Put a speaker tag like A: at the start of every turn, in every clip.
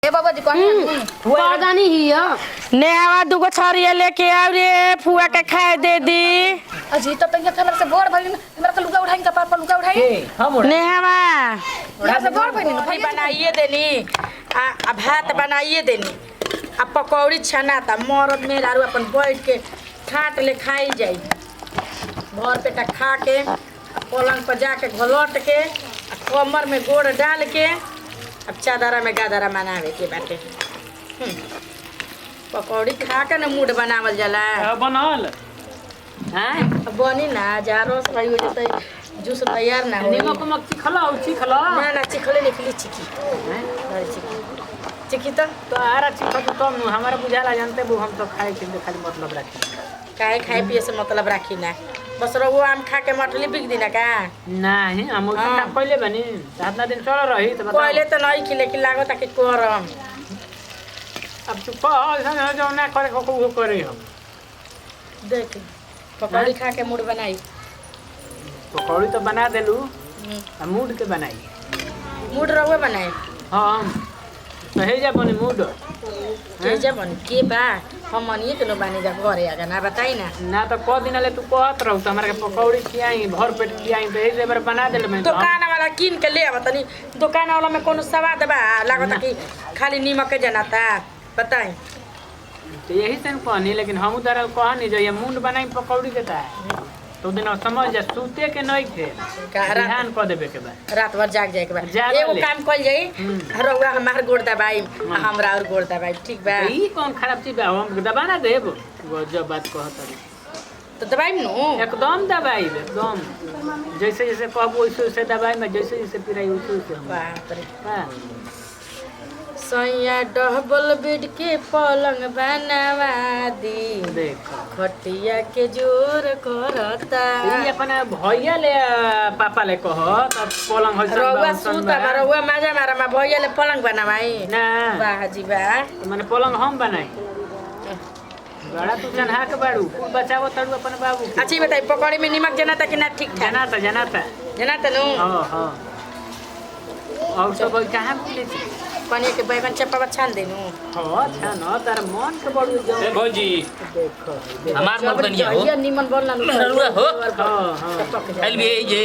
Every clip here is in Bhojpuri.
A: ए बाबा जी कहीं
B: पौधानी ही है
C: नेहवा दुगो छरिया लेके आव रे फुआ के खाए दे दी।
A: अजी तो तंगे खाना से गोड़ भरी मेरा तो लुगा उठाई कपार पर लुगा उठाई
C: नेहवा
A: यहाँ से गोड़ भरी
C: भाई बनाइए देनी आ भात बनाइए देनी आ पकौड़ी छना था मरद में आरू अपन बैठ के ठाट ले खाई जाई भर पेटा खा के पलंग पर जाके घोलट के कमर में गोड़ डाल के अब चादरा में गादरा बनावे के बाटे। पकौड़ी खा के ना मूड बनावल जाला
D: बनल
C: हैं बनी ना जा रस भाई हो जतई जूस तैयार ना हो
D: निमक मक चिखला
C: ना ना चिखले निकली चिकी हैं बड़ी चिकी चिकी
D: तो आरा चिखा तो तुम हमारा बुझाला जानते वो हम तो खाए के खाली मतलब रखी
C: काहे खाए पिए से मतलब राखी ना बस रघु आम खा के मटली बिक दी ना का
D: नहीं हम उसका पहले बनी सातना दिन चल रही तो
C: पहले तो नहीं खिले कि लागत कि करम
D: अब तू कह जो ना करे को करे हम
C: देख पकौड़ी खा के मूड बनाई
D: पकौड़ी तो बना देलू मूड के बनाई
C: मूड रहुए बनाई
D: हाँ तो हे जा बने मूड
C: के जा बन के बा हम मनिए के नो बानी जा घरे आगा ना बताई ना
D: तो क दिन ले तू कहत रहू तो हमरा के पकौड़ी खियाई भर पेट खियाई तो एक बार बना देले मैं
C: दुकान वाला किन के ले आवत तनी दुकान वाला में कोनो स्वाद बा लागत कि खाली नीमक के जनाता बताई
D: तो यही से कहनी लेकिन हम उधर कहनी जो ये मुंड बनाई पकौड़ी देता है तो दिन समझ जा सूते के नहीं थे ध्यान कर देबे के बाद
C: रात भर जाग जाए के बाद एगो काम कल जाई रउआ हमार गोड़ दबाई हमरा और गोड़ दबाई ठीक बा
D: ई कौन खराब चीज बा हम दबा ना देब गजब बात कहत रही
C: तो दबाई नु
D: एकदम दबाई एकदम जैसे जैसे कहबो वैसे वैसे दबाई में जैसे जैसे पिराई वैसे वैसे हम
C: बाप रे
D: हां
C: सैया डबल बेड के पलंग बनावा दी
D: देखो
C: खटिया के जोर करता
D: ई अपन भैया ले पापा ले कह तब पलंग होइसन
C: रउआ सूता रउआ माजा मारा मा भैया ले पलंग बनावाई
D: ना
C: वाह जी वाह
D: माने पलंग हम बनाई बड़ा तू जनहा के बाड़ू बचावो तड़ू अपन बाबू
C: अच्छी बताई पकौड़ी में नमक जनाता कि ना ठीक ठाक जनाता नु
D: हां हां और सब कहां मिले छी
C: पनीर के बैगन चप्पा छान देनु
D: हां छान तार मन के बड़ू जो
E: ए भौजी
D: देखो
E: हमार मत बनिया हो
C: ये निमन बोलना
E: रउआ हो
D: हां
E: आइल भी जे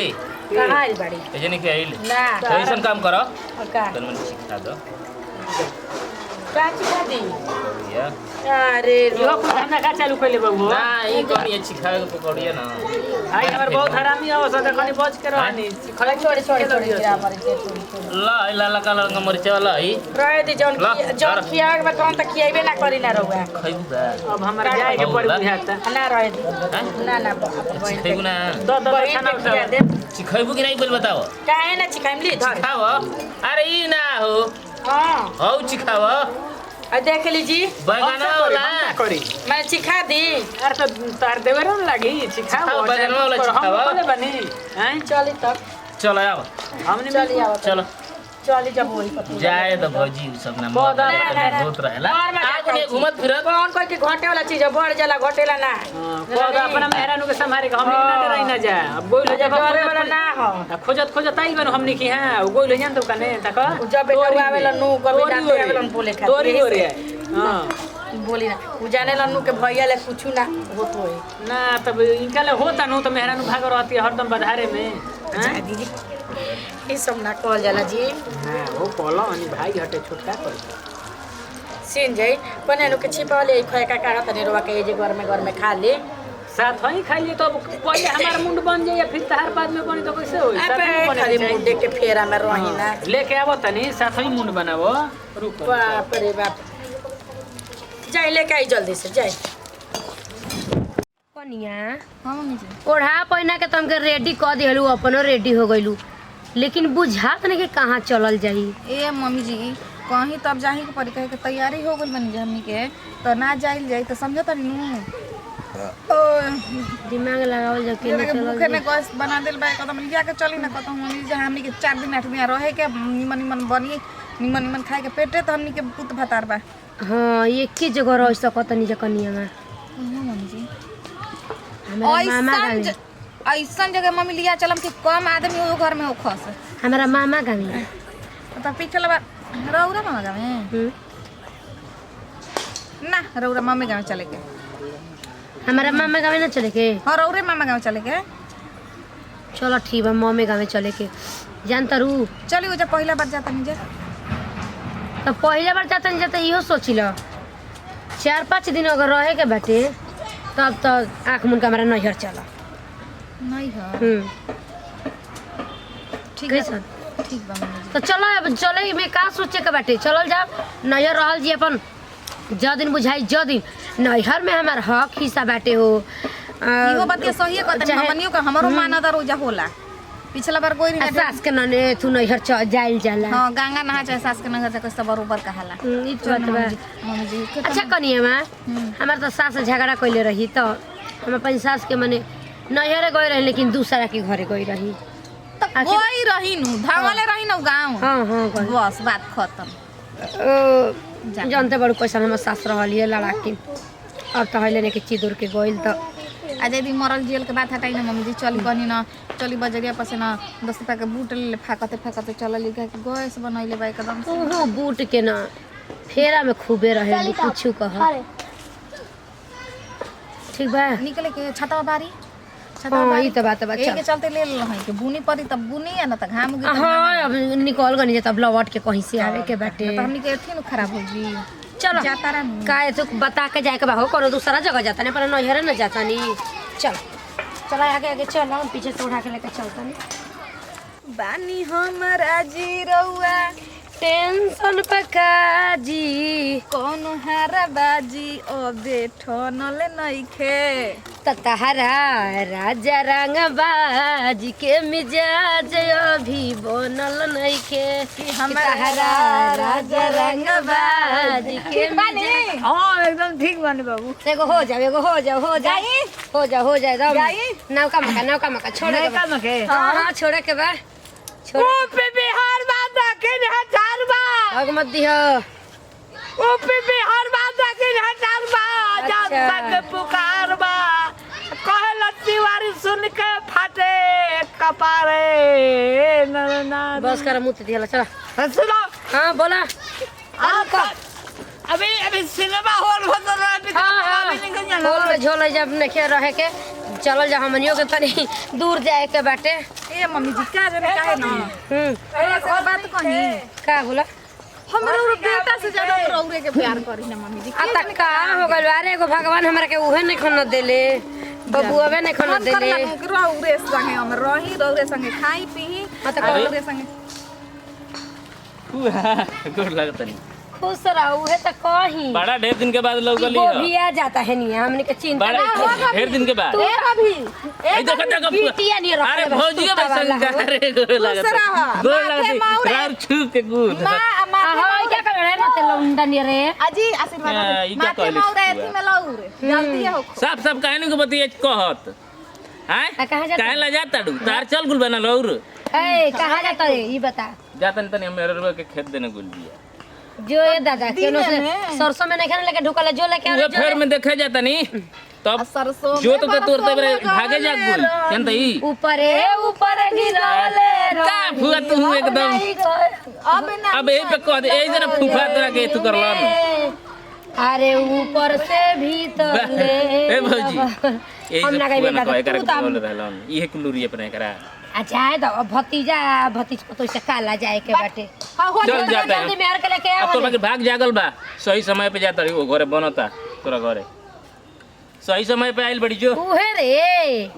C: कहां आइल बाड़ी
E: एजने के आइल
C: ना
E: कैसन काम करो
C: का
E: तन मन सिखा दो
C: का सिखा दी
E: या
C: अरे
D: यो कुछ धंधा का चालू कइले बाबू
E: ना ई कमी अच्छी खाए के पकौड़िया ना
D: आई हमर बहुत हरामी हो सदा खनी बच के रहनी
C: छोड़ी छोड़ी हमारे छोड़ी
E: ला ला ला का लंगा मरचा वाला ई
C: रहे दी जौन खिया के बताऊं त खियाइबे ना करी ना रहुआ
E: खइबू बा
D: अब हमरा जाए के पड़ी बुझाता
C: ना रहे दी ना ना
E: खइबू ना
D: दो खाना
C: खिया दे
E: सिखइबू कि नहीं बोल बताओ
C: काहे ना चिकाइम ली धर
E: खाओ अरे ई ना हो
C: हां
E: हौ चिखाओ
C: आ देख लीजी
E: बैगन वाला
D: करी
C: मैं चिखा दी
D: अरे तो तार देवे न लागी सिखाओ
E: बैगन वाला सिखाओ
D: हम बोले बनी हैं
C: चली तक
E: चलो आओ
D: हमने
C: चली आओ
E: चलो
C: चली जब वही पता
E: जाए तो भौजी उ सब ना बहुत रहेला
C: और में
E: आगो ने घुमत फिरत
C: कौन कोई के घटे वाला चीज है बढ़ जाला घटेला ना
D: कोदा अपना मेहरानू के संभारे के हमने ना डराई ना जा अब बोल ले जब
C: डरे वाला ना हो
D: खोजत आई बन हमने की हां गोल ले जान तो कने तक
C: जब बेटा आवेला नु कभी ना आवेला बोले खातिर
D: तोरी हो रे हां
C: बोली ना उ जाने लन्नू के भैया ले कुछ ना होत होई
D: ना तब इनका ले होता नु तो मेहरानू भाग रहती है हरदम बधारे में
C: जा दीदी ई सब ना कहल जाला जी
D: हां वो कहलो अनि भाई हटे छोटका कर
C: सीन जाई पनेनु के छिपाले खोया का काढ़ा तने रोवा के जे घर में खा ले
D: साथ ही खाइए तो पहले हमारा मुंड बन जाए फिर तहार बाद में बनी तो कैसे होई साथ ही बने
C: खाली मुंडे के फेरा में रही ना
D: लेके आवो तनी साथ ही मुंड बनावो रुको
C: बाप रे बाप जाए लेके आई जल्दी से जाए
B: कनिया
A: हां मम्मी जी
B: ओढ़ा पहिना के तुमके रेडी क दिहलू अपनो रेडी हो गइलू लेकिन बुझात नहीं कि कहाँ चलल जाई
A: ए मम्मी जी कहीं तब जाही के परीक्षा के तैयारी हो गइल बनी हमनी के तो ना जाइल जाई तो समझो तनी नु ओ
B: दिमाग लगावल जा के
A: के
B: चलल
A: भूखे में गैस बना देल बा कदम लिया के चली ना कतौ मम्मी जी हमनी के 4 दिन 8 दिन रहे के निमन बनी निमन खाए के पेटे तो हमनी के पुत भतार बा
B: हां एक ही जगह रह सकत नहीं कनिया में
A: मम्मी जी
B: हमारा मामा गावी
A: ऐसन जगह मम्मी लिया चलम कि कम आदमी वो घर में हो खस
B: हमारा मामा गावी
A: तो पिछला बार रौरा मामा गाँव में ना रौरा मामे गाँव चले के
B: हमारा मामा गाँव ना चले के
A: हाँ रौरे मामा गाँव चले के
B: चलो ठीक बा मामे गाँव चले के जानता रू
A: चली वो जब पहला बार जाता नहीं
B: तो पहले बार जाता नहीं जाता इहो सोची लो 4-5 दिन अगर रहे के बाटे तब तो आँख मुन का हमारा नैहर चला
A: नहीं है ठीक है
B: कैसन
A: ठीक बा मम्मी जी
B: तो चलो अब चले में का सोचे के बाटे चलल जाओ नैहर रहल जी अपन ज दिन बुझाई ज दिन नैहर में हमार हक हिस्सा बाटे हो
A: इहो बात ये सही है कहते हमनियो का हमरो मानदा रोजा होला पिछला बार कोई नहीं
B: सास के नने तू नैहर जाइल जाला
A: हां गंगा नहा चाहे सास के नगर से सब बरोबर कहाला
B: ई तो बात बा
A: मम्मी जी
B: अच्छा कनिए मां हमार तो सास झगड़ा कइले रही तो हम अपन सास के मने नैहर गई रही लेकिन दूसरा के घरे गई रही
A: कोई रही नु धावले रही नु गांव
B: हां हां
A: बस बात खत्म
B: जानते बड़ कैसा हमर सास रहलिए लड़ाकी अब तो हइले ने के चिदुर के गइल तो
A: आज यदि मरल जेल के बात हटाई ना मम्मी जी चली बनी ना चली बजरिया पर से ना 10 रुपया के बूट ले फाकते फाकते चलली के गैस बनैले बा एकदम
B: ओहो बूट के ना फेरा में खूबे रहे कुछ कह ठीक बा
A: निकले के छतवा बारी
B: हां ई तो बात बा
A: एक के चलते ले ल है के बुनी पड़ी तब बुनी है ना त घाम गिर
B: हां अब निकल गनी तब लौट के कहीं से आवे के बाटे
A: तो हमनी के थी न खराब होगी
B: चलो
A: जाता रहा
B: काहे तो बता के जाए के बा हो कोनो दूसरा जगह जाता नहीं पर नैहर न जाता नहीं चल चला आगे आगे चल हम पीछे से उठा के लेके चलता नहीं
A: बानी हमरा जी रउआ
B: टेंशन पकाजी
A: कौन हारा बाजी अबे ठनल नइखे
B: तहरा राजा रंग बाजी के मिजाज अभी बनल नइखे हमारा राजा रंग बाजी के मिजाज
A: हां एकदम ठीक बानी बाबू
B: एगो हो जाए नौका मका छोड़े के हां छोड़े के बा
C: ओ पे बिहार बादा के हजार बा
B: आग मत दियो
C: ओ पे बिहार बादा के हजार बा जनता के पुकार बा कहला तिवारी सुन के फाटे कपारे ना
B: बस कर मुंह दिया चला
C: सुनो
B: हां बोला
C: अभी सिनेमा हॉल हो तो
B: हॉल में झोल जब नहीं रहे के चलो जा हमनियो के तनी दूर जाए के बाटे
A: ए मम्मी जी का जाने काहे ना ऐसा बात कही
B: का बोला
A: हमरा और बेटा से ज्यादा रौरे के प्यार करी ना मम्मी जी
B: आता का हो गइल अरे एगो भगवान हमरा के उहे नहीं खन देले बबुआवे नहीं खन देले
A: रौरे संगे हम रही रौरे संगे खाई पी रौरे संगे
E: गुड लगता नहीं
B: खुश रहू है तो कहीं
E: बड़ा ढेर दिन के बाद लौकली
B: वो भी आ जाता है नहीं हमने के चिंता
E: बड़ा ढेर दिन के बाद
B: अभी
E: ए देखो
B: बिटिया नहीं रखे
E: अरे भौजी के बस अरे गुड लगता रार छू के गुड
B: हां क्या कर रहे ना ते लौंडा नहीं रे
A: अजी आशीर्वाद माथे मौरे एथी में लौरे जल्दी हो
E: सब कहने को बतिए कहत हैं
B: कहां जाता
E: काहे ला जाता डू तार चल गुल बना लौर
B: ए कहां जाता है ये बता
E: जातन तनी हम मेरे के खेत देने गुल दिया
B: जो ये दादा केनो से सरसों में नहीं खाने लेके ढुकल जो लेके आ
E: वो फेर में देखे जाता नहीं तब
A: सरसों
E: जो तो तोरते बरे भागे जा गुल जानता ही
B: ऊपर गिरले
E: का फुआ तू एकदम अब ए पे कह दे ए जरा फुफा तरह के तू कर ला
B: अरे ऊपर से भीतर ले
E: ए भौजी
B: हम ना गई दादा
E: कर बोल रहलन इहे कुलूरी अपने करा
B: अच्छा है तो भतीजा भतीज को तो से काला जाए के बाटे
E: चल जाता है
B: जल्दी में के लेके
E: अब
B: आओ
E: तो बाकी भाग जागल बा सही समय पे जाता रही वो घरे बनता तोरा घरे सही समय पे आइल बड़ी जो
B: उहे रे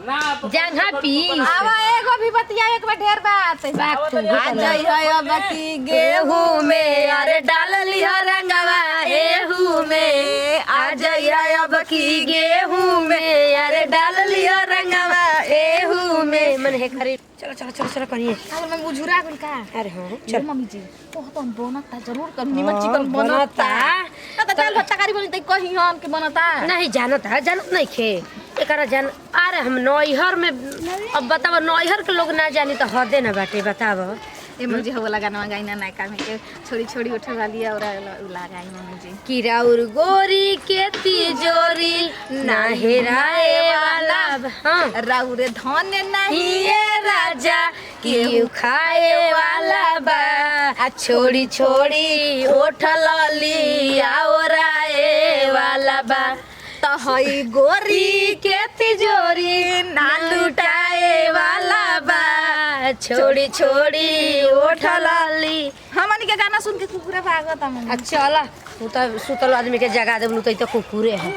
B: जंघा पी
A: आवा एगो भी बतिया एक बार ढेर बात आ जाई है अब की गेहूं में अरे डाल लिया रंगवा एहू में आ जाई है अब की गेहूं में अरे डाल लिया रंगवा एहू में
B: मन है खरीद चलो करिए
A: अगर मैं बुझुरा गुल का
B: अरे हां
A: चल मम्मी जी तो हम बनता जरूर कर निमन चिकन बनता ना तो दाल भात तरकारी बनी त कहीं हम के बनता
B: नहीं जानत नहीं खे एकरा जान अरे हम नैहर में अब बताओ नैहर के लोग ना जानी तो हदे ना बाटे बताओ
A: ए मुझे हो लगा ना गाइना ना का में के छोड़ी उठवा लिया और लगाई मम्मी जी
B: किराउर गोरी के तिजोरी ना हेराए वाला हां
A: राउरे धन नहीं
B: ये राजा केहू खाए वाला बा छोड़ी छोड़ी ओठ लली आओराए वाला बा
A: तो हई गोरी के तिजोरी ना लुटाए वाला बा
B: छोड़ी छोड़ी ओठ लली।
A: हमनी के गाना सुन के कुकुरे भागत हम।
B: चला तू तो सुतल आदमी के जगा देबलू तो कुकुरे है।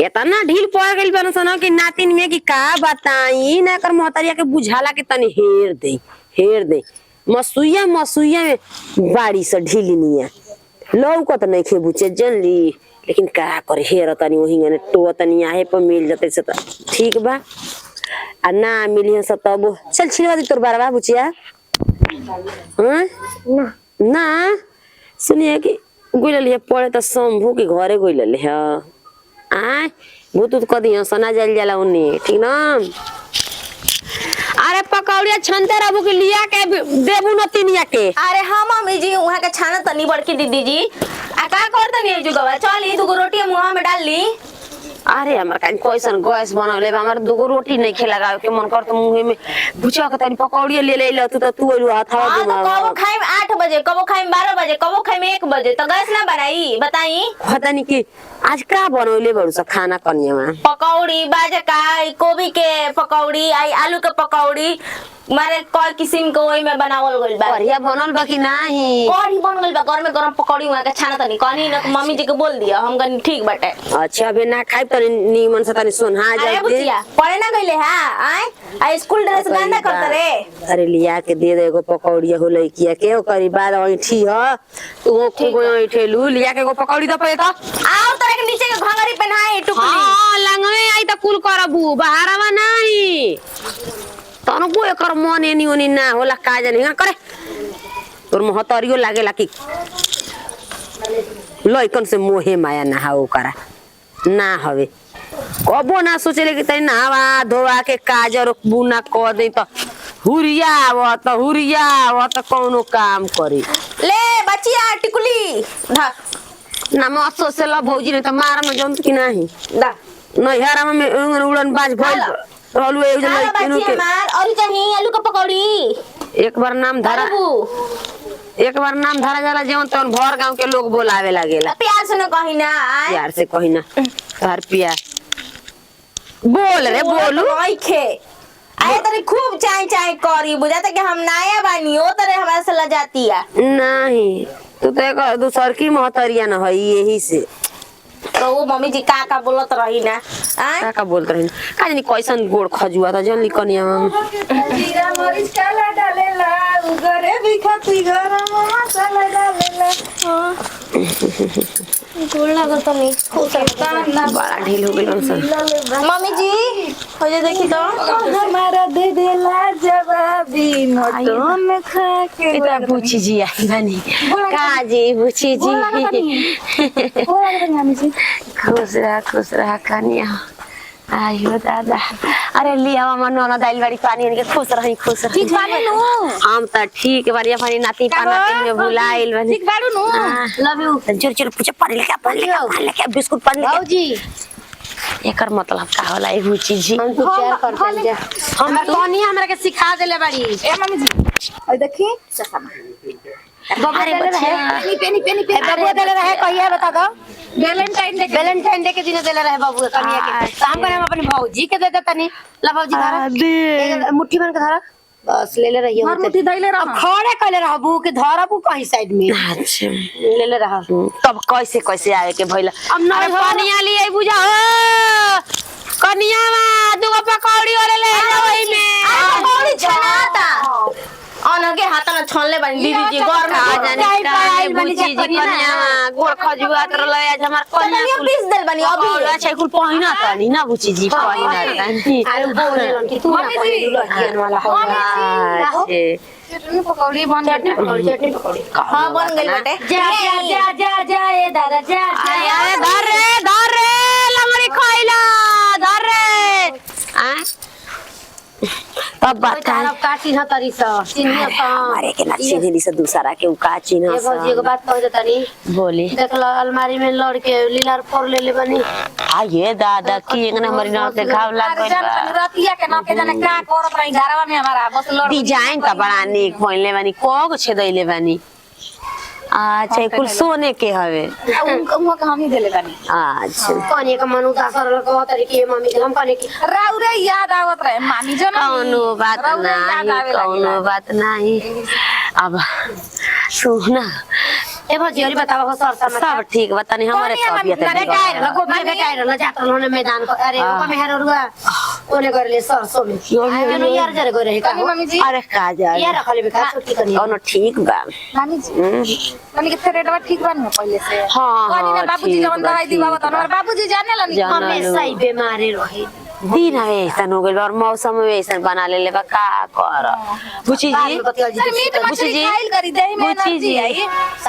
F: इतना ढील पड़ गई बन सन कि नातिन में कि का बताई ना कर मोहतरिया के बुझाला के तनी हेर दे मसुइया में बाड़ी से ढीलनिया लौकत नहीं खे बुचे जनली लेकिन का करे हेर तनी वही ने टो तनी आहे पर मिल जते से ठीक बा आ ना मिली सब तब चल छिलवा दे तोर बारवा बुचिया हां ना सुनिए कि गोइल पड़े तो शंभू के घरे गोइल है आय भूत कदी सना जल जाला उन्नी ठीक ना। अरे पकौड़िया छनते रहबू के लिया के देबू नतिनिया के।
A: अरे हाँ मम्मी जी वहाँ के छाना तनी बड़की दीदी जी आ का कर तनी जुगवा चली दुगो रोटी मुंह में डाल ली।
F: अरे हमर कान कोइसन गैस बनले हमर दुगो रोटी नहीं खेला के मन कर त मुंह में बुचा के तनी पकौड़िया ले ले तू एलु हाथवा
A: हां तो कबो खाइम 8 बजे कबो खाइम 12 बजे कबो खाइम 1 बजे तो गैस ना बनाई बताई
F: पता नहीं कि आज का बनौले बड़ू सा खाना कनिया में
A: पकौड़ी बाजकाई गोभी के पकौड़ी आई आलू के पकौड़ी मारे कोई किस्म के ओई में बनावल गइल बा।
F: बढ़िया बनल बा कि नाही
A: कढ़ी बन गइल बा घर में गरम पकौड़ी वहां के छाना तनी कनी न मम्मी जी के बोल दिया हम कनी ठीक बाटे।
F: अच्छा अबे ना खाइ त नीमन से तनी सोना
A: अरे
F: जाए
A: बुचिया पढ़े ना गइले हां आय आ स्कूल ड्रेस गंदा करत रे।
F: अरे लिया के दे एगो पकौड़िया हो लइकिया के ओकरी बाद ऐठी ह तू खूब ऐठेलू लिया के एगो पकौड़ी द पे त
A: आओ तोरे के नीचे के घंगरी पहनाए टुकली।
F: हां लंगवे आई त कुल करबू बहारवा नाही तनको एकर मन एनी ओनी ना होला का जानी करे तोर महतरियो लागेला कि लइकन से मोहे माया ना हो करा ना हवे कबो ना सोचले कि तनी नहावा धोवा के काजर बुना क दे त हुरिया त कोनो काम करी
A: ले बचिया टिकुली धा
F: ना मत सोचला भौजी ने त मार में जंत कि नाही
A: दा
F: नैहरा में उड़न बाज भइल रहलू एक जन लइकन के
A: मार और चाहिए आलू का पकौड़ी
F: एक बार नाम धरा जाला जेवन तवन भर गांव के लोग बोलावे लागेला
A: प्यार से न कही ना आय
F: प्यार से कही ना तार पिया बोल रे बोलू
A: आई खे आए तरी खूब चाय करी बुझाता कि हम नया बानी ओ तरे हमारे से लजाती है
F: नहीं तू तो एक दूसर की महतरिया न है यही से
A: तो वो मम्मी जी का बोलत रही ना आय
F: का बोलत रही का जानी कैसन गोड़ खजुआ था जन लिकनिया
A: जीरा मरीच काला डालेला उगरे भी खाती गरम मसाला डालेला गोड़ लागत नहीं खूब
F: बड़ा ढील हो गेल सन
A: मम्मी जी हो जे देखी तो हमारा दे देला जवाबी नोटों में खा के
F: इतना बुची जी आई बनी का जी बुची जी खुश रहा कनिया आयो दादा अरे लिया मनो ना दाल वाली पानी इनके खुश रही
A: ठीक बानी नु
F: हम त ठीक बारी पानी नाती पाना में भुलाइल बनी
A: ठीक बाड़ू नु
B: लव यू
F: जोर जोर पूछे पानी लेके बिस्कुट पानी लेके
B: बाबूजी
F: एकर मतलब का होला ए बुची जी
B: हम तो प्यार करते जा हम तोनी हमरा के सिखा देले बाड़ी
A: ए मम्मी जी और देखी चश्मा
B: बबुआ देले रहे पेनी
A: बबुआ देले रहे कहिया बता दो
B: वैलेंटाइन डे के दिन देले रहे बाबू कनिया के तो हम कहने हम अपनी भौजी के दे देतनी ला भौजी धरा मुट्ठी बन के धरा बस ले ले रही हो
A: मुट्ठी धइले रह
B: खड़े कइले रहबू के धरबू कहीं साइड में
F: अच्छा
B: ले ले रहा
F: तब कैसे आवे के भइला
B: अब ना
F: कनिया लिए बुझा हो कनिया दुगो पकौड़ी और ले वही में
A: पकौड़ी छनाता अनगे हाथ में छनले बनी दीदी जी घर में
F: का जाने का बुची जी कनिया गोड़ खजुआ तर ले आज हमर कनिया
A: पीस देल बनी अभी
F: अच्छा कुल पहिना तनी ना बुची जी पहिना तनी
B: अरे बोले कि तू ना पहले लड़कियन वाला हो
A: चटनी पकौड़ी पकौड़ी हां बन गई बेटे
B: जा ए दादा जा
F: अरे धर रे लमड़ी खइला धर रे आ अब बताए
B: का चिन्ह तरी स चिन्ह स
F: हमारे के ना चिन्ह से दूसरा के का चिन्ह
B: ये भौजी को बात कह देता नी
F: बोली
B: देख लो अलमारी में लड़ के लीलार फोड़ ले ले बनी
F: आ ये दादा की एक ना हमारी नाव के घाव लग गइल बा
C: रतिया के ना के जाने का करत रही घरवा में हमारा बस लड़
F: डिजाइन त बड़ा निक पहनले बानी को छेदैले बानी अच्छा कुल सोने के हवे
C: उनको के हम ही देले बानी
F: अच्छा
B: कने का मनु का सरल को तरी के मम्मी हम कने की
C: राउरे याद आवत रहे मामी जो ना
F: कौनो बात नहीं कौनो बात नहीं अब सुना
B: ए भौजी और बताओ हो सर
F: सब ठीक बतानी हमारे तबियत है
B: बेटाई रहला को बेटाई रहला जात रहला मैदान को अरे ओ में हेर रुआ ओने कर ले सरसों में जनो यार जरे गरे का
C: मम्मी जी
F: अरे का जा
B: यार रखले बेका छुट्टी करनी
F: कौनो ठीक बा
C: मामी जी मानी के थेरेटवा ठीक बन हो पहले से
F: हाँ,
C: कनी ना
F: हाँ,
C: बाबूजी
F: ठीक
C: जवन दवाई
F: बा,
C: दिवा
F: ठीक
C: बता हमारे बाबूजी जाने ला नहीं
B: हमेशा ही बीमारी रहे
F: दिन ऐसा हो गइल और मौसम में ऐसा बना ले बा का कर बुची जी
C: मीट
F: बुची
C: मछली
F: जी
C: खाइल करी दही में
F: बुची
C: एनर्जी आई
F: जी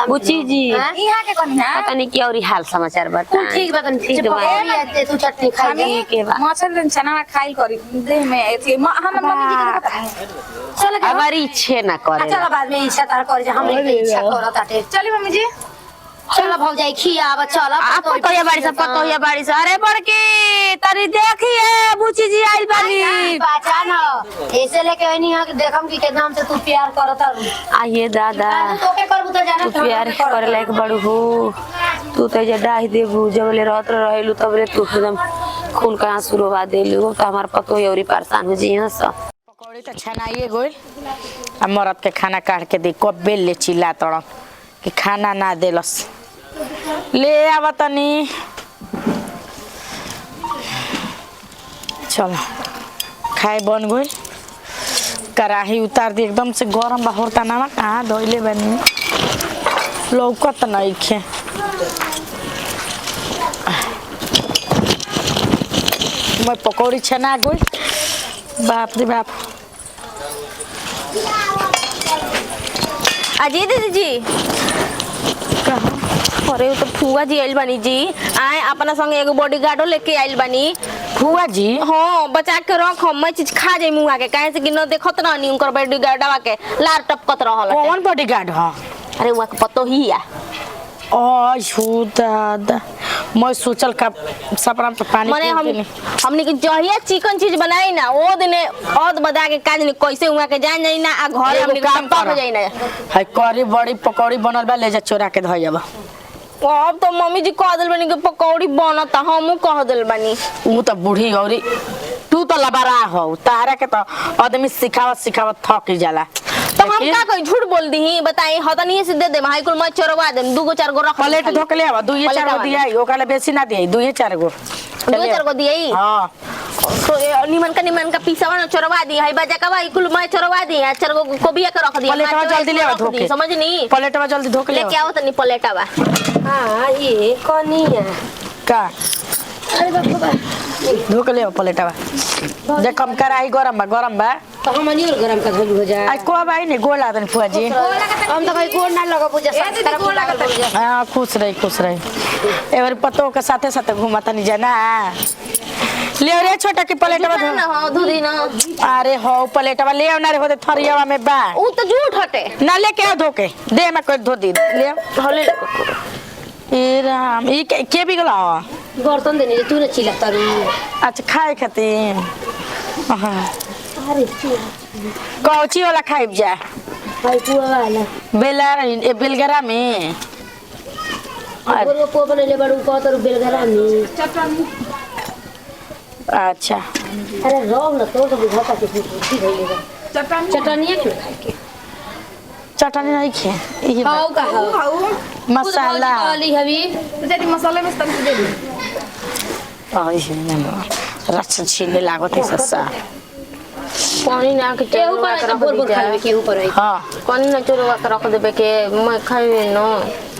F: बुची जी
C: यहाँ के कनी हां
F: पता नहीं क्या और हाल समाचार बता
B: ठीक बा ठीक बा तू चटनी खा ले
C: मामी
F: के बा
C: मछली दिन चना खाइल करी देह में एथी हम मम्मी जी के पता है
B: चल
F: हमारी इच्छे ना करे
B: चल बाद में इच्छा तार कर हम इच्छा करत आटे
C: चली मम्मी जी
B: चल भौजाई खिया अब चल
F: आप पतोया बाड़ी से अरे बड़की तरी देखिए बुची जी आई बानी
B: पहचान ऐसे लेके आनी है कि देखम कि के नाम से तू प्यार करत आ
F: आइए दादा
B: तो के करबू तो जाना
F: तू प्यार करे लायक बड़ू हो तू तो जे डाह देबू जबले रहत रहेलू तबले तू एकदम खून का आंसू रोवा देलू तो हमार पतो औरी परेशान हो जी हंस
C: पकौड़ी तो छनाइए गोल आ मरद के खाना काट के दी कब बेल ले चिल्ला तड़ कि खाना ना देलस ले आवा तनी चलो खाए बन गई कढ़ाई उतार दी एकदम से गरम बा होता ना कहाँ धोइले बनी लौकत नहीं खे मैं पकौड़ी छना गई बाप रे बाप
A: अजय दीदी जी अरे वो तो फुआ जी आइल बानी जी आए अपना संग एगो बॉडीगार्डो लेके आइल बानी
C: फुआ जी
A: हाँ बचा के रख मैं चीज खा जाई मुंह के काहे से कि न देखत रहनी उनकर बॉडीगार्डवा के लार टपकत रहल
C: कौन बॉडीगार्ड है
A: अरे वहां के पतो ही है
C: ओ दादा मैं सोचल का सपना पे पानी
A: माने हमनी के जहिया चिकन चीज बनाई ना वो दिने औद बदा के काज ने कैसे हुआ के जान जाई ना आ घर हमनी काम कर जाई ना
C: है करी बड़ी पकौड़ी बनल बा ले जा चोरा के धइबा
A: अब तो मम्मी जी कह दिल बनी के पकौड़ी बनता हमहू कह दिल बनी
C: ऊ तो बूढ़ी गौरी तू तो लबरा हो तारा के तो आदमी सिखावत थक जाला
A: तो हम का कोई झूठ बोल दी बताई हतनी से दे दे भाई कुल मैं चोरवा दे दू गो चार गो रख
C: प्लेट धोक ले आवा 2-4 गो दियाई ओकरा बेसी ना दियाई 2-4 गो
A: 2-4 गो दियाई
C: हां
A: तो निमन का पीसावा न चोरवा दी है बजा का भाई कुल मैं चोरवा दी 4 गो कोबिया के रख दी
C: प्लेटवा जल्दी ले आवा धोके
A: समझनी
C: प्लेटवा जल्दी धोक ले
A: लेके आओ तनी प्लेटवा
B: हां ये कनिया
C: का
B: अरे बाबा
C: धोक ले आवा प्लेटवा देख हम कराई गरम बा
B: तो हम नहीं गरम का धोल हो जाए
C: आई को भाई ने गोला दन फुआ जी
B: हम तो कोई कोड ना लगा पूजा सब तरफ लागल पूजा
C: हां खुश रही एवर पतो के साथे साथे घुमाता नहीं जाना ले रे छोटा की प्लेटवा धो
A: ना हां दूधी ना
C: अरे हो प्लेटवा ले ना रे होते थरियावा में बा
A: ऊ तो झूठ हटे
C: ना लेके आ धोके दे मैं कोई धो दी ले
A: हले
C: ए राम ई के भी गला
B: बर्तन देने तू न चिल्लाता रू
C: अच्छा खाए खातिर हां
B: अरे
C: कौची वाला खाइब जा
B: भाई पुआ वाला
C: बेलगरा में
B: और वो पो बनेले बड़ू को तो बेलगरा में
C: अच्छा
B: अरे रोग न तो बुझाता के ठीक भइलेगा चटनिया के खाए के
C: चटनी नहीं खे ई
B: खाओ का खाओ
C: मसाला
B: वाली हवी
A: जदी मसाले में तन दे दी
C: रस छीले लागत है सस्सा
A: पानी ना के
B: केहू पर बोर खावे केहू पर
C: हां
A: पानी ना चोरवा के रख देबे के मैं खाइबे न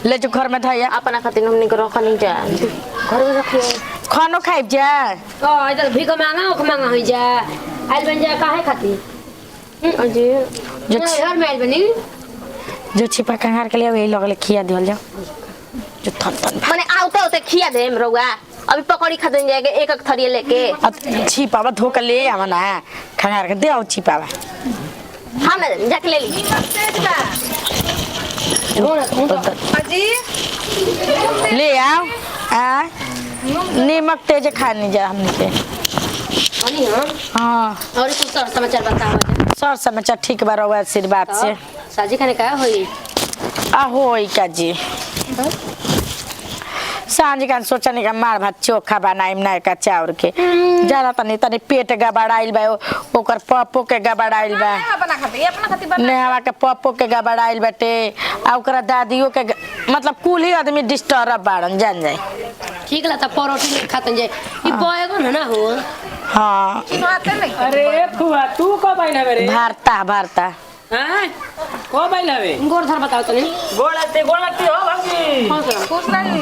C: ले जो घर में धैया
A: अपना खातिर हमनी के रख नहीं जा घर में रखिए
C: खानो खाइब जा
B: हां इधर भीख मांगा हो जा आइल बन जा काहे खाती
A: अजी
C: जो
B: घर में आइल बनी
C: जो छिपा कंगार के लिए वही लगले खिया दियल जा जो थन
A: माने आवते होते खिया दे रउआ
B: अभी पकौड़ी खा देंगे एक एक थरिया लेके।
C: छिपावा धो के ले आवा ना खंगार के दे आओ छिपावा।
B: हाँ मैडम जाके ले ली।
A: अजी
C: ले आओ आ नमक तेज खाने जा हमने के।
B: अनी
C: हाँ
B: और कुछ सर समाचार बताओ।
C: सर समाचार ठीक बा रहुआ आशीर्वाद से।
B: साजी खाने का होई
C: आ होई का जी सांझ का सोचने का मार भात चोखा बनाइम ना का चाउर के जरा तनी तनी पेट गबड़ाइल बा ओकर पप्पो के गबड़ाइल बा
A: अपना खाती अपना खाती बना
C: नेहवा के पप्पो के गबड़ाइल बाटे आ ओकरा दादियो के मतलब कुल ही आदमी डिस्टर्ब बाड़न जान जाए।
B: ठीक ला त परोठी खातन जाए ई बॉयगन ना हो।
C: हाँ
A: आते नहीं
D: अरे फुआ तू कब आइला रे?
C: भारता भारता
D: हैं कब आइला रे?
B: गोर धर बताओ तनी।
D: गोड़ाते हो भाभी।
A: खुश नहीं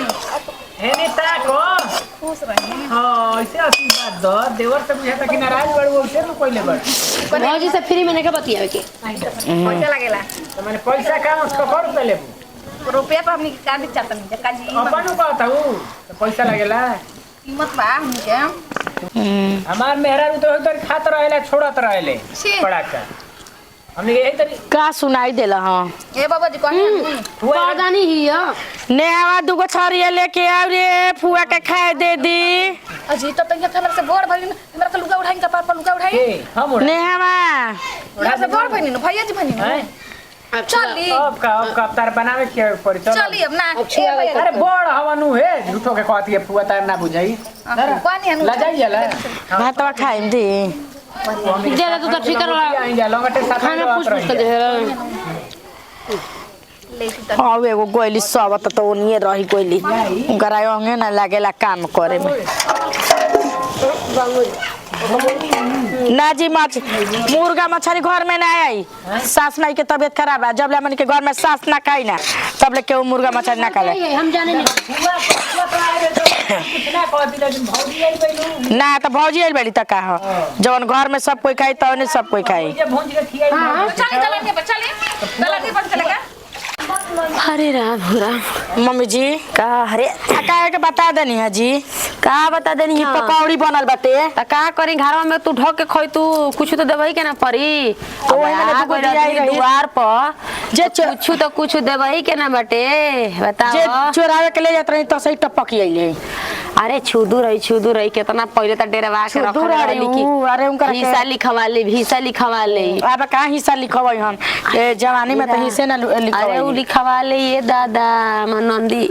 D: हेने ताको
A: खुश रही
D: हां ऐसे आशीर्वाद दो देवर से बुझाता कि नाराज बड़ वो से कोइले बड़
B: भौजी से फ्री में नहीं के बतियावे के।
A: पैसा लगेला
D: तो मैंने पैसा का उसको कर रुपए लेबू
A: रुपया पर हमनी का भी चाहता नहीं का जी
D: अपन को बताऊ तो पैसा लगेला
A: कीमत बा हमनी के
D: हमार मेहरा भी तो उधर खात रहेला छोड़त रहेले
A: छी।
D: पड़ा का हमने यही तरी
C: का सुनाई देला। हाँ
A: ए बाबा जी कहीं
B: पौदानी ही है
C: नेहवा दुगो छरिया लेके आव रे फुआ के खाए दे दी।
A: अजी तो तैया हमरा से बड़ भइल हमरा के लुगा उठाई का पापा लुगा उठाई
D: के हम उड़ा
C: नेहवा
A: हमरा से बड़ भइल न भैया जी भइल
D: हैं
A: चली
D: अब का तार बनावे के पड़ी चल
A: चली अब ना
D: अरे बड़ हवनु है झूठो के कहती है फुआ तार ना बुझाई
A: पानी हनु
D: ला जाइए ला
C: भातवा खाइम दी
B: दे तू तो ठीक रहा
D: आई जा लंगटे साथ
B: खाना पूछ पूछ के दे।
C: हाँ एगो गोइली सब तो ओनिए रही गोइली उनकरा अंगे ना लागेला काम करे में। ना जी मछ मुर्गा मछली घर में ना आई सास माई के तबीयत खराब है जब ले मन के घर में सास ना खाई ना तब ले केहू मुर्गा मछली ना खाले
B: हम जाने नहीं
D: कितना कहती लेकिन भौजी आई बैलू
C: ना तो भौजी आइल बड़ी तक हो जवन घर में सब कोई खाई तवने सब कोई खाई।
D: ये भौजी के खियाई
A: चली चली पर चली चली पर चलेगा
F: अरे राम भूरा
C: मम्मी जी
F: का हरे
C: का के बता देनी है जी
F: का बता देनी
C: कि
F: है
C: पकौड़ी बनल बाटे
F: त का करी घरवा में तू ढक के खोई तू कुछ तो देबही के ना पड़ी
C: तो वही में
F: आ
C: दुगो
F: गइल
C: दियाई
F: रही
C: रही।
F: दुआर पर
C: जे
F: कुछ तो कुछ देबही के ना बटे
C: जे
F: बताओ।
C: चोरावे के ले जात रही तो सही टपकी आइले
F: अरे छुदू रही केतना पहले त डेरवा के
C: छुदू
F: रखले
C: रही,
F: रहली
C: अरे उनका
F: कि हिस्सा लिखवा ले
C: अब का हिस्सा लिखवई हम ए जवानी में तो हिस्से ना
F: अरे उ
C: लिखवई
F: लिखवा ले ये दादा मनंदी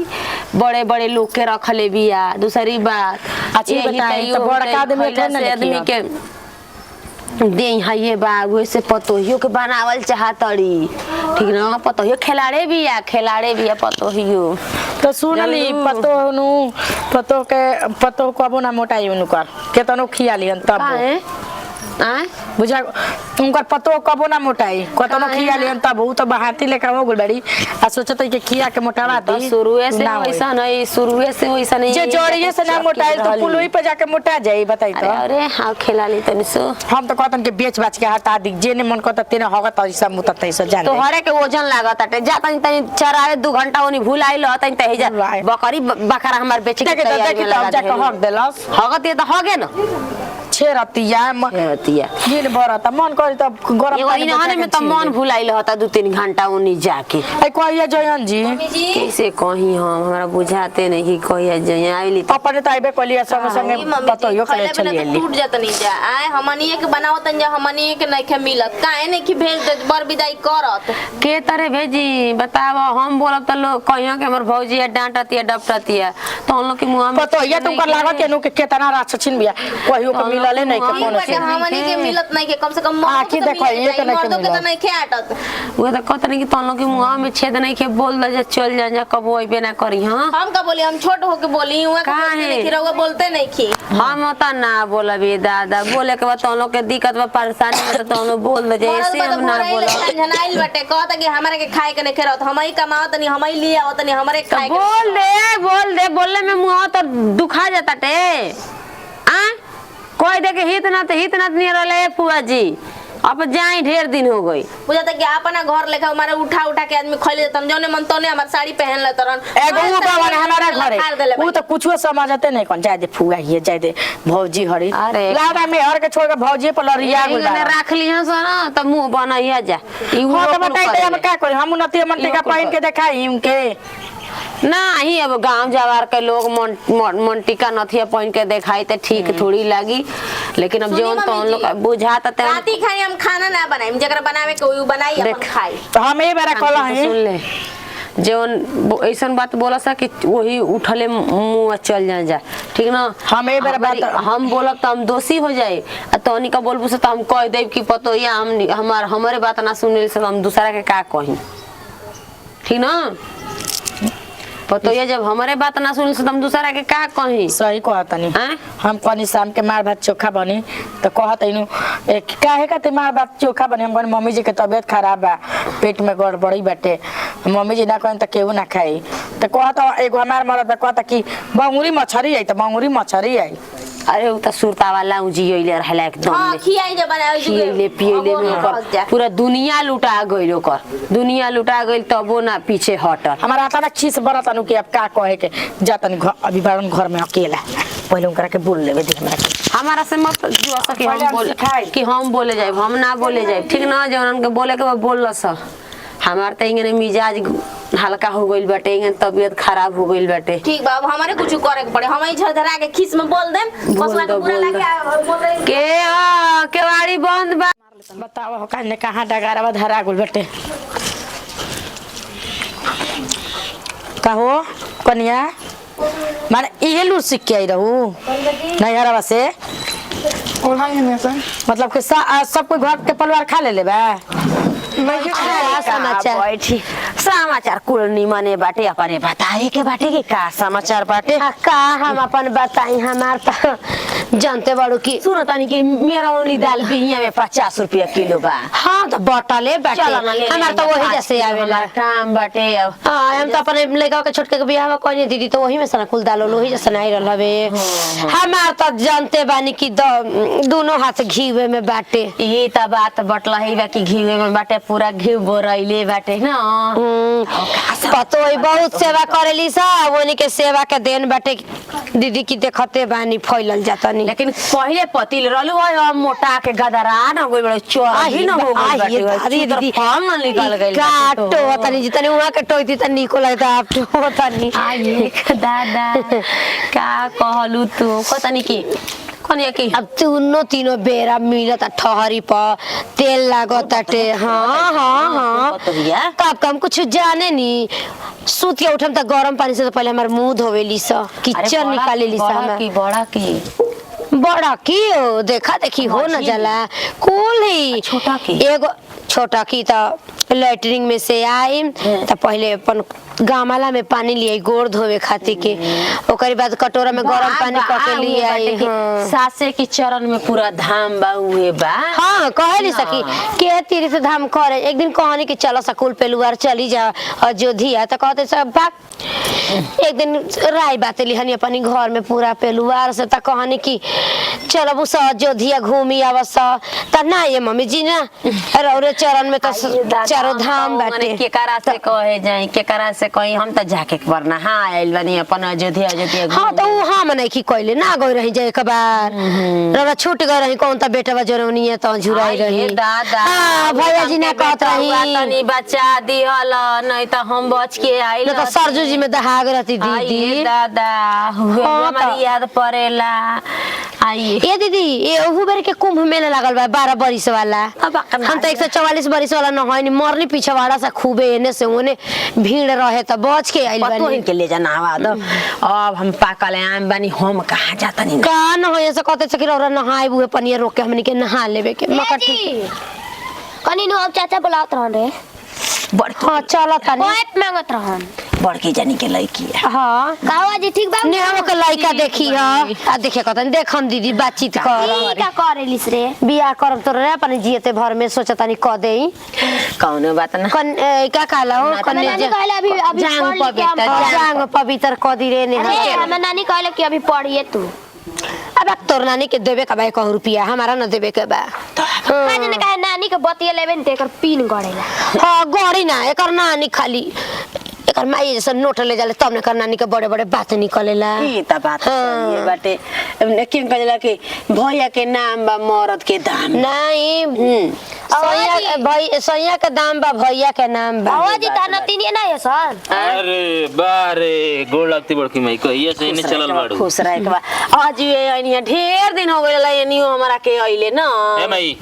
F: बड़े बड़े लोग के रखले बिया दूसरी बात
C: अच्छा ये बताई तो बड़का आदमी
F: खइला
C: थोड़े ना
F: से आदमी
C: लिखियन।
F: के दे है बाबू से पतोहियो के बनावल चाहतड़ी ठीक ना पतोहियो खिलाड़े बिया पतोहियो
C: तो सुनली पतो के पतो कबो ना मोटाई उनु कर केतनो खिया लियन तब
F: काहे आय
C: बुझा उनकर पतो कबो ना मोटाई कतनो खिया लियन तब उ तो बहाती लेकर हो गइल बड़ी आ सोचत कि खिया के मोटावा
F: तो
C: दी
F: शुरुए से
C: ना होई।
F: वैसा नहीं
C: जे जोड़िए से ना मोटाई तो पुलुई पे जाके मोटा जाई बताई तो
F: अरे हाँ खिला ली तनी सो
C: हम तो कहतन के बेच बाच के हटा दी जे ने मन करता तेने होगत ऐसा मुतत ऐसा जान
F: तो
C: जाई।
F: हरे के वजन लागत अटे जा तनी चरावे 2 घंटा ओनी भूलाइल तनी तही जा
C: भुलाए।
F: बकरी बकरा हमर बेचे के
C: देखे तो
F: तैयारी
C: देखी
F: में
C: तो
F: लगा
C: जाके हक देलस
F: हगत ये तो हगे न
C: छेरतिया
F: हेतिया
C: गिन भरता मन करी त गरम
F: एगो इनहने में तो मन भुलाइल हता 2-3 घंटा ओनी जाके
C: ए कहिया जयन जी
F: कैसे कही हम हमरा बुझाते नहीं कि कहिया जय आइली तो
C: अपने त आइबे कलिया संगे संगे पतो यो करे चली एली
B: टूट जात नहीं जा आए हमनिए के बनावत जा हमनिए के नहीं के मिलत काहे नहीं कि भेज दे बर विदाई करत
F: के तरह भेजी बताव हम बोलब त लोग कहिया के हमर भौजी डांटतिया डपटतिया तो हम लोग के मुंह में
C: पतो ये तुमकर लागत केनु के केतना राछ छिन बिया कहियो के मिलले नहीं के
B: ठीक
C: कोनो
B: बाटे
C: से
B: हमनी के मिलत नहीं के कम से कम
C: आखी देखो, ये तो नहीं के
B: मर्दों के तो
C: मिलत।
B: नहीं के आटत
F: वो तो कहत नहीं कि तन लोग के मुंह में छेद नहीं के बोल दे चल जा कबो अइबे ना करी हां
B: हम का बोली हम छोट होके बोली हुआ के
F: काहे?
B: बोलते नहीं कि रउआ बोलते नहीं की
F: हम होता ना बोलबे दादा बोले के बाद तन लोग के दिक्कत बा परेशानी में तो तन लोग बोल दे ऐसे हम ना बोलब
B: झनाइल बाटे कहता कि हमारे के खाए के नहीं खेरत हमई कमावत नहीं हमई लिए आवत नहीं हमारे के खाए के
F: बोल दे बोलने में मुंह तो दुखा जाता टे आ कोई देखे हित ना नहीं रहले फुआ जी अब जाई ढेर दिन हो गई।
A: बुझा कि अपना घर लेके हमारे उठा उठा के आदमी खैले जतन जौने मन तोने हमार साड़ी पहन ले तरन
C: एगो ऊ बावन हमारा घरे ऊ तो कुछो समझते नहीं कौन जाए दे फुआ ही जाए दे भौजी हरी
F: अरे।
C: लाड़ा में हर के छोड़ के भौजी पर लरिया
F: एगो ने रख लिया सना त मुंह बनाइया जा ई
C: हो तो
F: लोग
C: बताई हम का करी हम नती मन टिका पहन के देखाई उनके
F: नहीं। अब गांव जवार के लोग मन टिका नथिया पहन के देखाई त ठीक थोड़ी लगी, लेकिन अब जौन तो लोग बुझा त
A: राती खाई हम खाना ना बनाई जकरा बनावे के ऊ बनाई अपन खाई।
C: तो हम ए बार कहला है
F: सुन ले जौन ऐसन बात बोला सा कि वही उठले मुंह चल जा ठीक ना।
C: हम ए बार बात
F: हम बोलब तो हम दोषी हो जाए आ तोनी का बोलबू से तो हम कह देब कि पतो या हम हमारे बात ना सुने से हम दूसरा के का कही ठीक ना। पतो ये जब हमारे बात ना सुनी से हम दूसरा के का कही।
C: सही कहत नहीं
F: हैं?
C: हम कनी शाम के मार भात चोखा बनी तो कहत इनु काहे का मार भात चोखा बनी हम कनी मम्मी जी के तबीयत खराब बा पेट में गड़बड़ी बाटे मम्मी जी ना कहन त केहू ना खाई तो कहत एगो हमार मरद कहत कि बंगुरी मछरी आई तो बंगुरी मछरी आई।
F: अरे उ त सुरता वाला उजियले रहला एकदम
A: हां
F: में
A: खियाई जे बनावे
F: खियले पियले में ओकर पूरा दुनिया लुटा गइल ओकर दुनिया लुटा गइल तबो ना पीछे हटल।
C: हमारा आता ना खीस बरत अनु के अब का कहे के जातन अभी बारन घर में अकेला पहले उनकरा के बोल लेवे देख हमरा के
F: हमारा से मत जो सके हम बोले कि हम बोले जाए हम ना बोले जाए ठीक ना जवन के बोले के बोल स हमार त इंगने मिजाज हल्का हो गइल बाटे इंगने तबीयत खराब हो गइल बाटे।
A: ठीक बा अब हमारे कुछ करे के पड़े हम ही झरझरा के खीस में बोल देम बसवा के पूरा लाके बोल रही
F: के केवाड़ी बंद बा
C: बताओ कहां कहां डगारवा धरा गुल बेटे कहो कनिया माने इहे लूट सीख के आई रहू नहीं हरवा से मतलब कि सब कोई घर के परिवार खा ले बा
F: समाचार बैठी समाचार कुल निमने बाटे अपने बताए के बाटे के का समाचार बाटे का हम अपन बताई हमार त जानते बड़ो कि सुनो तनी कि मेरा ओनी दाल बिहिया में 50 रुपया किलो बा। हां तो बटले बाटे हमार तो वही जैसे आवेला काम बाटे। हां हम तो अपने लड़का के छोटके के बियाह में कोनी दीदी तो वही में सना कुल दाल लोही जैसे नहीं रहल हवे हमार तो जानते बानी कि दोनों हाथ घीवे में बाटे ई त बात बटला ही बा कि घीवे में बाटे पूरा घी बोरैले बाटे ना। पतो ही बहुत सेवा करेली सा ओनी के सेवा के देन बाटे दीदी की देखते बानी फैलल जातनी लेकिन पहले पतिल रहलु मोटा के गदरा न गइल बड़े चोही न हो गइल बाटे दीदी फल न निकल गइल काटो तनी जितनी वहां के टोईती त निको लगता आप तो तनी आई दादा का कहलू तू पता नहीं की कनिया की अब तीनों बेरा मिलत ठहरी पर तेल लागताटे। हां हां हां कब कम कुछ जाने नी सूत के उठम त गरम पानी से तो पहले हमार मुंह धोवेली स किचन निकालेली स हम की बड़ा की हो देखा देखी हो न जाला कुल ही छोटा की एगो छोटा की त लैट्रिन में से आई त पहले अपन गामला में पानी लिए गोड़ धोवे खातिर के ओकरी बाद कटोरा में गरम पानी क के लिए आई सासे की चरण में पूरा धाम बा हुए बा। हां कहली सकी के तीर से धाम करे एक दिन कहनी कि चलो स्कूल पेलुआर चली जा अयोध्या त कहते सब बाप एक दिन राय बात लिहनी अपनी घर में पूरा पेलुआर से त कहनी कि चलो बस अयोध्या घूमी आवस त ना ये मम्मी जी ना रौरे चरण में त चारों धाम बाटे के करा से कहे जाई के करा से कहीं हम त जाके वरना हां आइल बनी अपन अयोध्या हां त उ हां मने की कहले ना गई रही जाए एक बार रौरा छूट गई रही कौन त बेटा जरौनी त झुराई रही दादा हां भैया जी ने कहत रही तनी बचा दिहल नहीं त हम बच के आइल त सरजू जी में दहाग रहती दीदी दादा हमारी याद पड़ेला आई ए दीदी ये ओहु बेर के कुंभ मेला लागल बा 12 बरिस वाला हम त 144 बरिस वाला न होइनी मरनी पिछवाड़ा से खूबे एने से ओने भीड़ रहे त बच के आइल बानी के ले जाना आवा दो अब हम पाकल आम बानी हम कहां जातनी का न होए से कहते से कि रौरा नहाई बुए पनिया रोक के हमनी के नहा लेबे के मकटी
B: कनी नो अब चाचा बुलात रहन रे
F: बड़ हां चला तनी
B: कोप मांगत रहन
F: बड़की जानी के लड़की है।
B: हां कावा जी ठीक बा
F: ने हम के लड़का देखी ह आ देखे कहतन देख हम दीदी बातचीत कर
B: का करेलिस रे
F: बियाह करब तो रे अपन जियते भर में सोचतानी क देई कौनो बात ना कन का कहला हो कने
B: नानी कहले अभी
F: जांग पवित्र क दी रे ने
B: हम नानी कहले कि अभी पढ़िए तू
F: अब तोर नानी के देबे का भाई 1 रुपया हमारा न देबे के बा
B: काहे ने काहे नानी के बतिया लेबे न तेकर पिन गड़ेला।
F: हां गड़ी ना एकर नानी खाली एकर माई जैसे नोट ले जाले तब ने कर नानी के बड़े बड़े बात निकलेला।
A: ई त बात सही है बाटे। के कहला कि भैया के नाम बा मरद के दाम
F: नहीं सैया के दाम बा भैया के नाम बा।
B: आवाज ताना तीन ना है सर।
E: अरे बारे गोड़ लगती बड़की माई कहिया से इने चलल बाड़ू।
A: खुश रहे के बा आज ये आइनी ढेर दिन हो गइल एनी हमरा के आइले ना।
E: ए माई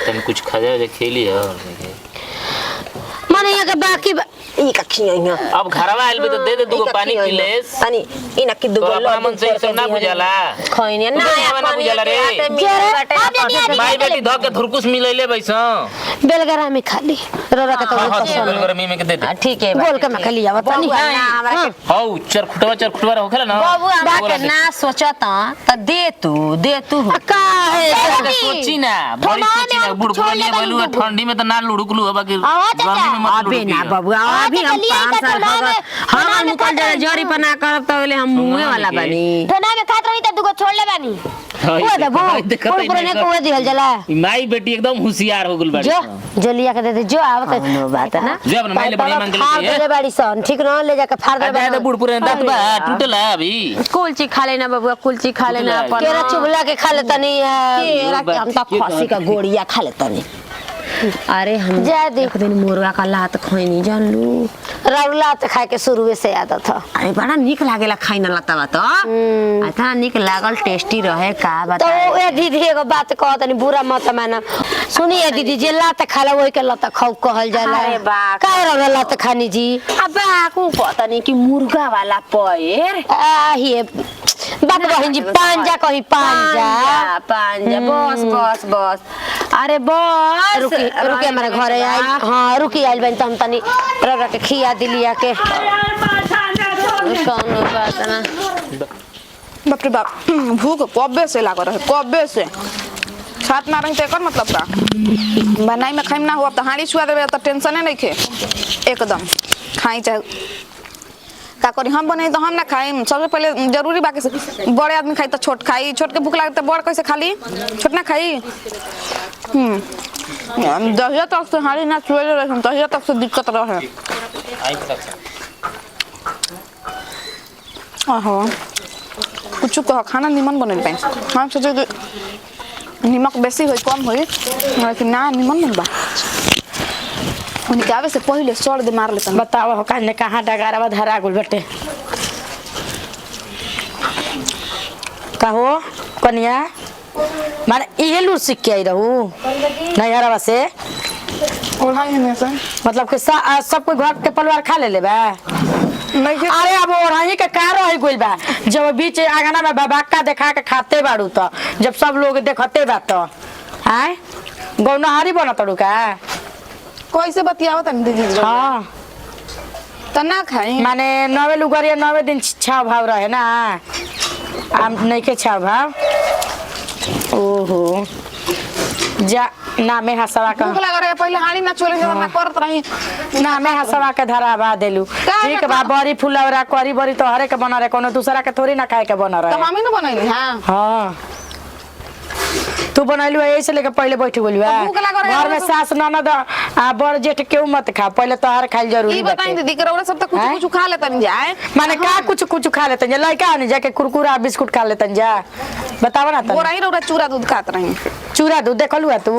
E: तुम कुछ खा जा खेली है
F: माने यहाँ के बाकी
A: ई का खियाइया
E: अब घरवा आइल बे तो दे दे दूगो पानी पिलेस
A: तनी ई ना कि
E: तो
A: दुगो
E: अपना मन से सब ना बुझाला
A: खइने ना
E: ना बुझाला रे माई बेटी धो के धुरकुस मिलैले बैसो
F: बेलगरा में खाली रोरा के तो
E: हां
F: पसंद
E: बोल कर में के दे दे
A: ठीक है
F: बोल के मैं खाली आवत नहीं
A: हमरा के
E: हौ चरखुटवा होखेला ना
A: बाके ना सोचता त दे तू
F: का है
E: सोची ना बड़ी सोची ना बुढ़ बोलिए बोलू ठंडी में तो ना लुड़ुकलू हबा के गर्मी में मत
A: अबे ना बबुआ अभी हम 5 साल हो गए हम निकल जाए जरी पना करब त ले हम मुंहे वाला बनी
B: ठना में खात रही त दुगो छोड़ ले बानी।
F: वो दे वो पुराने को दिहल जला
E: माई बेटी एकदम होशियार हो गेल बाड़ी
F: जो जलिया के दे दे जो आवत
A: नो बात है ना
E: जो अपना माई ले बड़ी मांग
F: फाड़
E: ले
F: दे बाड़ी सन ठीक न ले जाके फाड़ दे
E: दे बुढ़ पुरे दांत बा टूटला अभी
A: कुलची खा लेना बबुआ कुलची खा लेना अपन
F: केरा चुबला के खा लेता नहीं
A: केरा के हम त खसी का गोड़िया खा लेता नहीं। अरे हम
F: जा दे
A: एक दिन मुर्गा का लात खइनी जान लू
F: राउला तो खाए के शुरू से आदत था।
A: अरे बड़ा निक लागेला खाइना लता बा तो इतना निक लागल टेस्टी रहे का
F: तो
A: बता
F: ए दीदी एगो बात कहत नहीं बुरा मत माना सुनिए दीदी जे लात खाला वही के लत खाऊ कहल जाला।
A: अरे बा
F: का रहा लत खानी जी
A: अब को पता नहीं कि मुर्गा वाला पैर
F: आही बात बहन जी पांजा कही पांजा
A: पांजा बस अरे बस
F: रुकी हमारे घरे आई हाँ रुकी आइल बन हम तनी रौरा के खिया दिलिया के कौनो बात ना
G: बाप रे बाप भूख कब्बे से लागल रहे कब्बे से खात ना रही तो एकर मतलब का बनाई में खाइम ना हो अब तो हाड़ी छुआ देबे तो टेंशन नहीं खे एकदम खाई चाहे का करी हम बने तो हम ना खाइम सबसे पहले जरूरी बाकी से बड़े आदमी खाई तो छोट खाई छोट के भूख लागत बड़ कैसे खाली छोट ना खाई दहिया तक से हाड़ी ना छुए रहे दहिया तक से दिक्कत रहे आहो कुछ कह खाना निमन बने पाए हम सोचे कि निमक बेसी हो कम हो लेकिन ना निमन बनबा उनके आवे से पहले सड़ दे मार लेता
C: बताओ कहाँ कहाँ डगारवा धरा गुल बटे कहो कनिया माने इहे लूट सीख के आई रहू नैहरवा से
G: ओढ़ाई में से
C: मतलब कि सब कोई घर के परिवार खा ले बा
G: नहीं के
C: अरे अब ओढ़ाई के का रह गइल बा जब बीच आंगना में बाबा देखा के खाते बाड़ू तो जब सब लोग देखते बा तो आय गौनहारी बनत तड़ू का
G: कैसे बतियावत है दीदी
C: हाँ
G: त ना खाई
C: माने 9 लुगरिया 9 दिन छाव भाव रहे ना आम नहीं के छाव भाव ओहो जा ना में हसवा का
G: भूख लग रहे पहले हाड़ी ना छोले के ना करत रही
C: ना में हसवा के धरा बा देलू ठीक बा बड़ी फुलौरा करी बड़ी तो हरे के बना रहे कोनो दूसरा के थोड़ी ना खाए के बना
G: तो
C: रहे
G: हम ही ना बनैली हां
C: हाँ तू बनैलू ऐसे लेके पहले बैठ गेलू
G: तो भूख लग रहे
C: घर में सास ननद आ बड़ जेठ केहू मत खा पहले तोहर खाइल जरूरी
G: ई बताई दीदी के रौरा सब तक
C: हैं?
G: कुछ खा लेतन जाए
C: माने का कुछ खा लेते जा लड़का नहीं जाके कुरकुरा बिस्कुट खा लेते जा बतावा ना
G: बोरा ही रौरा चूरा दूध खात रही
C: चूरा दूध देखलू है तू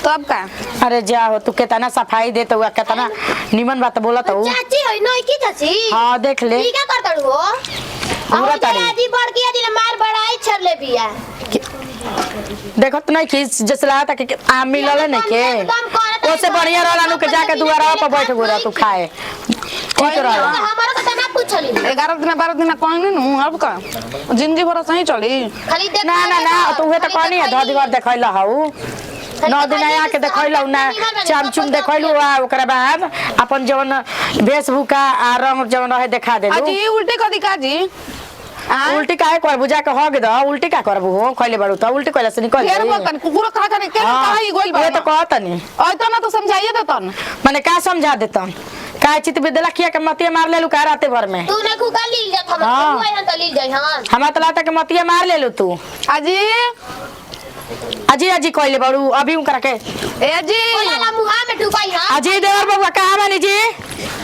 G: तब का
C: अरे जा हो तू कितना सफाई देत हुआ कितना निमन बात बोलत हो
B: चाची होई नई की चाची
C: हाँ देख ले
B: की का करतड़ हो
C: पूरा
B: और
C: तारी।
B: आजी बड़की आजी ने मार बड़ाई छर ले बिया
C: देखत नहीं कि जैसे लगा कि आम मिलल नहीं के ओसे बढ़िया रहला नु के जाके दुआरा पर बैठ गो तू खाए ठीक रहला
B: हमारा तो ना पूछली
G: 11 दिन 12 दिन कहनी नु अब का जिंदगी भर सही चली
B: खाली देख
C: ना ना ना तू उहे त कहनी है धदी घर देखैला हऊ 9 दिन आया के देखैलौ ना चामचुम देखैलू आ ओकरा बाद अपन जवन वेशभूषा आ रंग जवन रहे देखा देलू
G: अजी उल्टे कदी काजी
C: उल्टी काहे करबू जाके हग द उल्टी का करबू हो खइले बाड़ू त उल्टी कइला से निकल
G: फेर बोलतन कुकुर कहा करे के कहाई गोइल बा
C: ये तो कहतनी
G: ओय तो ना तो समझाइए देतन
C: माने का समझा देतन का चित विद्यालय किया के मतिया मार लेलू का राते भर में
B: तू ने कुका लील जात हम
C: हाँ।
B: तू आयन त लील जाई हां
C: हमरा त लाता के मतिया मार लेलू तू
G: अजी
C: अजी अजी कहले बारू अभी उनकरा के
G: ए जी
B: लाला मुहा में डुबाई हां
C: अजी देवर बबुआ कहां बानी जी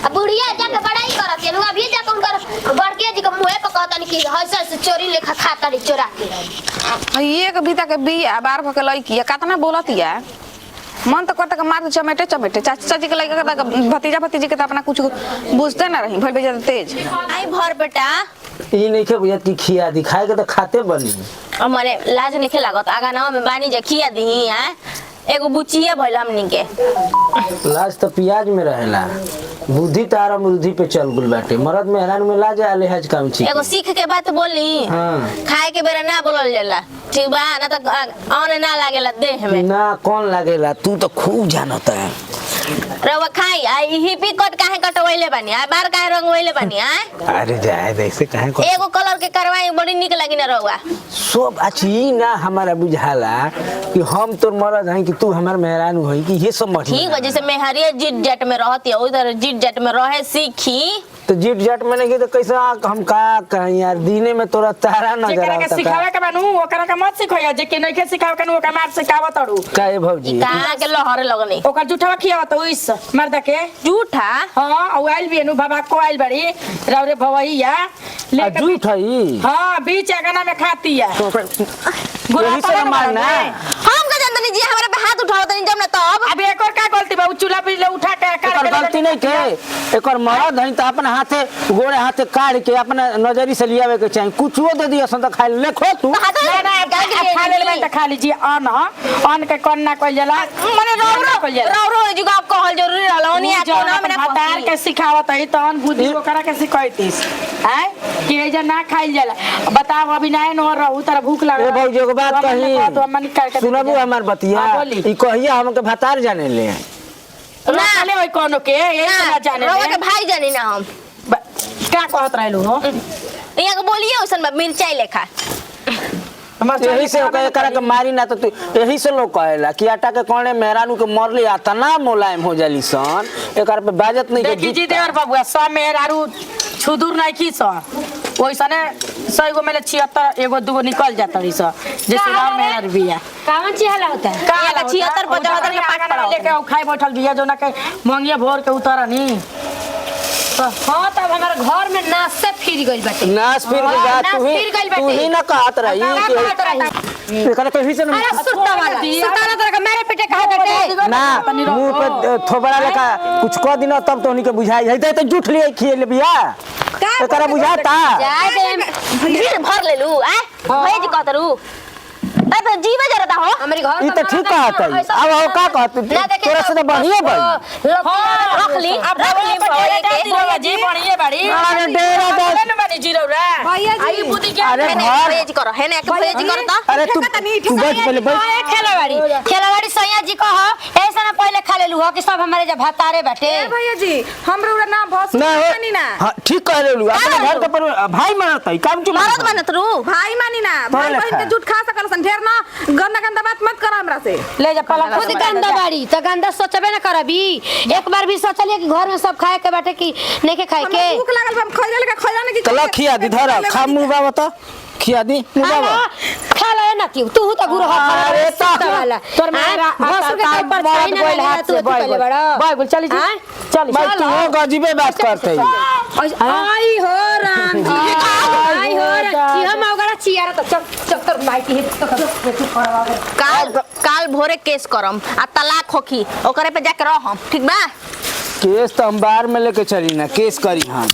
B: अब बुढ़िया जाके बड़ाई करत है अभी जाके उनकर बड़के जी के मुंह पे कहतन कि हंस से चोरी लेखा खाता रे चोरा के
G: एक भी तक बिया बार भके लइकी कतना बोलतिया मन तो करता के मार चमेटे चमेटे चाचा जी के लइका के भतीजा भतीजी के तो अपना कुछ बुझते ना रही भइल बे ज्यादा तेज
A: आई भर बेटा
H: ई नहीं के बुझत की खिया दिखाए के तो खाते बनी
A: और मने लाज नहीं लागत आगा नाव में बानी जे खिया दही है एगो बुचिया भइल हमनी के
H: लाज तो प्याज में रहेला बुद्धि तारा मुर्धी पे चल गुल बाटे मरद में हैरान में लाज आले हज काम छी
A: एगो सीख के बात बोली
H: हां
A: खाए के बेरा ना बोलल जाला ठीक बा ना तो आने ना लागेला देह में
H: ना कौन लागेला तू तो खूब जानता है
A: रवा खाई आई हिपी कट काहे कटवइले बानी आ बार काहे रंगवइले बानी आ
H: अरे जाए देख काहे को
A: एगो कलर के करवाई बड़ी निक लगी ना रवा
H: सब अच्छी ना हमारा बुझाला कि हम तोर मरद हैं कि तू हमार मेहरान होई कि ये सब मठ
A: ठीक बा जैसे मेहरिया जिट जट में रहती है उधर जिट जट में रहे सीखी
H: तो जिट जट में नहीं तो कैसे हम का कहीं यार दीने में तोरा तारा नजर
C: जेकरा के
H: आता
C: सिखावे के बानू ओकरा के मत सिखोया जे के नहीं के सिखावे के ओकरा मार सिखावत तड़ू
H: काहे भौजी
A: कहां के लहरे लगनी
C: ओकर जुठवा खियावत ओइस मर्द के
A: झूठा
C: हां औ आइल भी नु बाबा को आइल बड़ी रावरे भवैया लेके
H: झूठ है ई
C: हां बीच अगना में खाती है
H: यही से मारना
A: हम का जानतनी जी हमरा पे हाथ उठावत नहीं जब ना तब
C: अब एक और का गलती बा उ चूल्हा पे ले उठा के
H: एकर गलती नहीं के एकर मरद है तो अपना हाथे गोड़े हाथे काट के अपना नजरी से लियावे के चाहिए कुछो दे दिया सन तो खाई ले खो तू
C: ना खा ले मैं तो खा लीजिए अन के कौन ना कइल जाला
A: मने रौरो जी को कहल जरूरी रहल ओनी आ कोना में ना
C: भातार के सिखावत है तहन बुद्धि ओकरा के सिखैतिस हैं कि एजा ना खाइल जाला बताओ अभी ना न रहू तारा भूख लागल
H: ए भौजी एगो बात कही सुनबू हमार बतिया ई कहिया हमके भतार जाने ले
C: ना ले ओइ कोनो के ए ना जाने
A: रौवा के
C: ले
A: भाई जानी ना हम
C: का कहत रहलू हो
A: इया के बोलिए ओसन बा मिर्चाई लेखा
H: यही से एकरा के मारी ना तो तू यही से लोग कहेला कि आटा के कोने मेहरानू के मरली आता ना मुलायम हो जाली सन एकर पे बाजत नहीं
C: देखी जी देवर बाबूआ सब मेहरारू छुदूर नहीं की स ओइसने 100 गो में 76 एगो दूगो निकल जाता रही स जैसे राम मेहरारू बिया
B: कावन चिहाला होता है
C: का
A: या 76 75 के पाक पड़ा
C: लेके आओ खाई बैठल बिया जो ना के मंगिया भोर के उतरनी
B: हां तब हमारे घर में नाश से फिर गइल बाटे
H: नाच फिर के जा
B: नाच फिर गइल
H: तू
B: बाटे।
H: ही ना कहत रही कि एकरा के से
B: अरे सुत्ता वाला सुताना तरह का मेरे पेटे कहा बाटे
H: ना मुंह पे थोबड़ा लेखा कुछ कह दिन तब तो उन्हीं के बुझाई है तो झूठ लिए खिए ले बिया एकरा बुझाता
A: जाए दे भीड़ भर ले लू आ भैया जी कहतरू तब जीवे जरता हो
B: हमारे घर
H: ई तो ठीक कहत है अब हो का कहत तोरा से तो बढ़िया भाई
A: रख ली
C: अब भैया के दिलवा जी बढ़िए बड़ी
H: अरे डेरा दे
C: न बनी जीरो रे
G: भैया जी।
C: आई बुद्धि के
H: अरे
A: हेने
H: घर
A: भैया जी करो हेने के भैया जी करो ता
H: अरे तू बैठ पहले बैठ
B: खेलवाड़ी सैया जी कह ऐसा ना पहले खा लेलू हो कि सब हमारे जब भातारे बाटे
G: ए भैया जी हमरो उरा ना भस
H: ना
G: मानी ना
H: हां ठीक कह रेलू अपने घर के पर भाई मानत है काम क्यों
A: मरद बनत रू
G: भाई मानी ना भाई
H: बोले
G: बहन के
H: खा।
G: झूठ खा सकल सन ढेर ना गंदा गंदा बात मत कर हमरा से
C: ले जा पलक
B: खुद गंदा बाड़ी तो गंदा सोचबे ना करबी एक बार भी सोचलिए कि घर में सब खाए के बाटे कि नहीं के खाए के
G: भूख लागल बा, हम खइले के खइला नहीं कि
H: चलो खिया दी धर खा मुंह बा बता खिया दी मुंह बा
B: खा ले ना कि तू तो गुरु
H: अरे
B: सुत्ता वाला
C: तोर मेरा
B: भसुर के कोई परछाई ना लगे ना, तू पहले बड़ा
C: बाय बोल चली जी चल
H: भाई तू हो गजीबे बात करते है
G: आई हो राम जी
B: आई हो रे कि हम अगरा चियारा तो चक्कर माइटी है तो
A: काल भोरे केस करम आ तलाक होखी ओकरे पे जाके रहम ठीक बा
H: केस तो हम बाहर में लेके चली ना केस करी हम